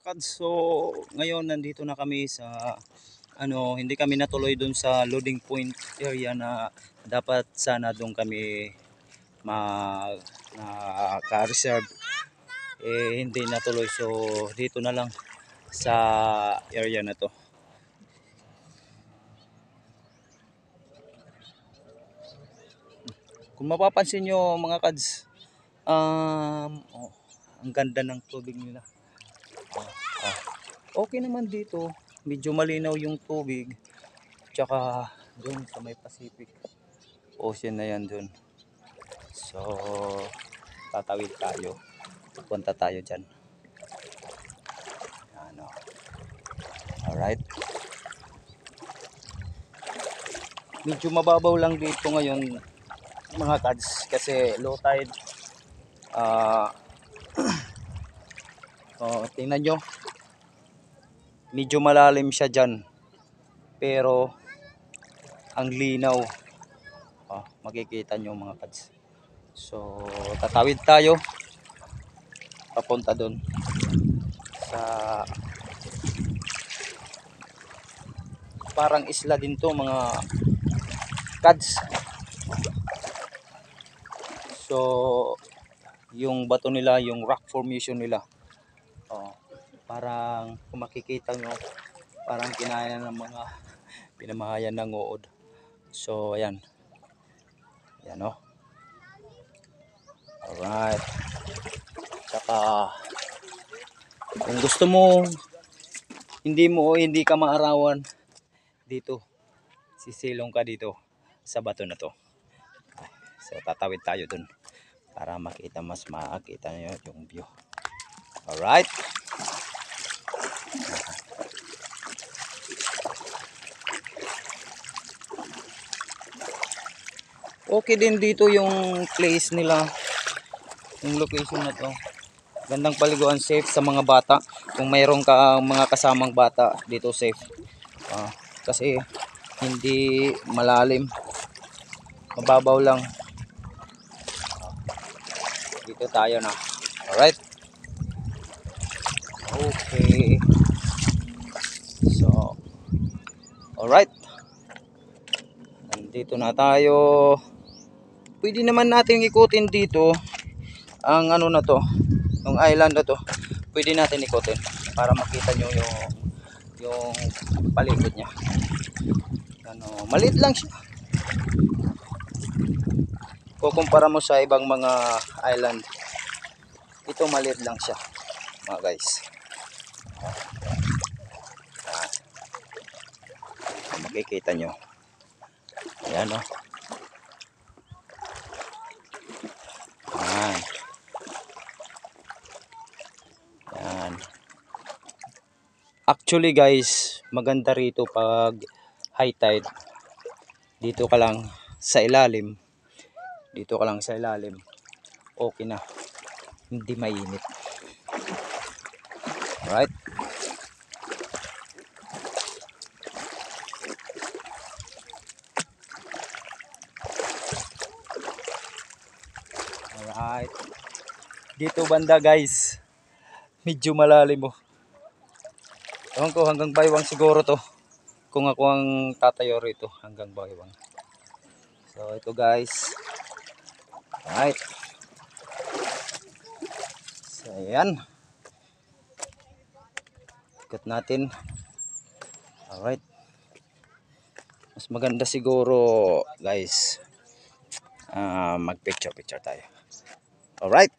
kads, so ngayon nandito na kami sa hindi kami natuloy dun sa loading point area na dapat sana doon kami ka-reserve, hindi natuloy, so dito na lang sa area na to. Kung mapapansin nyo mga kads, ang ganda ng tubig nila. Okay naman dito, medyo malinaw yung tubig, tsaka doon sa may Pacific Ocean na yan doon. So tatawid tayo, punta tayo dyan. Alright, medyo mababaw lang dito ngayon mga kads kasi low tide. Tingnan nyo, medyo malalim siya dyan pero ang linaw. Makikita nyo mga kads. So tatawid tayo papunta doon sa parang isla din to mga kads. So yung bato nila, yung rock formation nila, parang kung makikita nyo, parang kinaya ng mga pinamahayan ng uod. So ayan, yan o. Alright, tsaka kung gusto mo hindi ka maarawan dito, sisilong ka dito sa bato na to. So tatawid tayo dun para makita, mas makita nyo yung view. Alright, okay din dito yung place nila, yung location na to. Gandang paliguan, safe sa mga bata. Kung mayroon ka mga kasamang bata dito, safe. Kasi hindi malalim, mababaw lang. Dito tayo na. Alright, okay. So alright, nandito na tayo. Pwede naman natin ikutin dito ang na to, yung island na to. Pwede natin ikutin para makita nyo yung paligid niya. Maliit lang siya kukumpara mo sa ibang mga island. Ito maliit lang siya mga guys. Makikita nyo, ayan o. Ayan. Actually guys, maganda rito pag high tide. Dito ka lang sa ilalim, okay na, hindi mainit. Alright, alright, dito banda guys medyo malalim mo. Ewan ko, hanggang baywang siguro to kung ako ang tatayo rito, hanggang baywang. So ito guys, alright, so ayan, ikot natin. Alright, mas maganda siguro guys, mag picture tayo. Alright.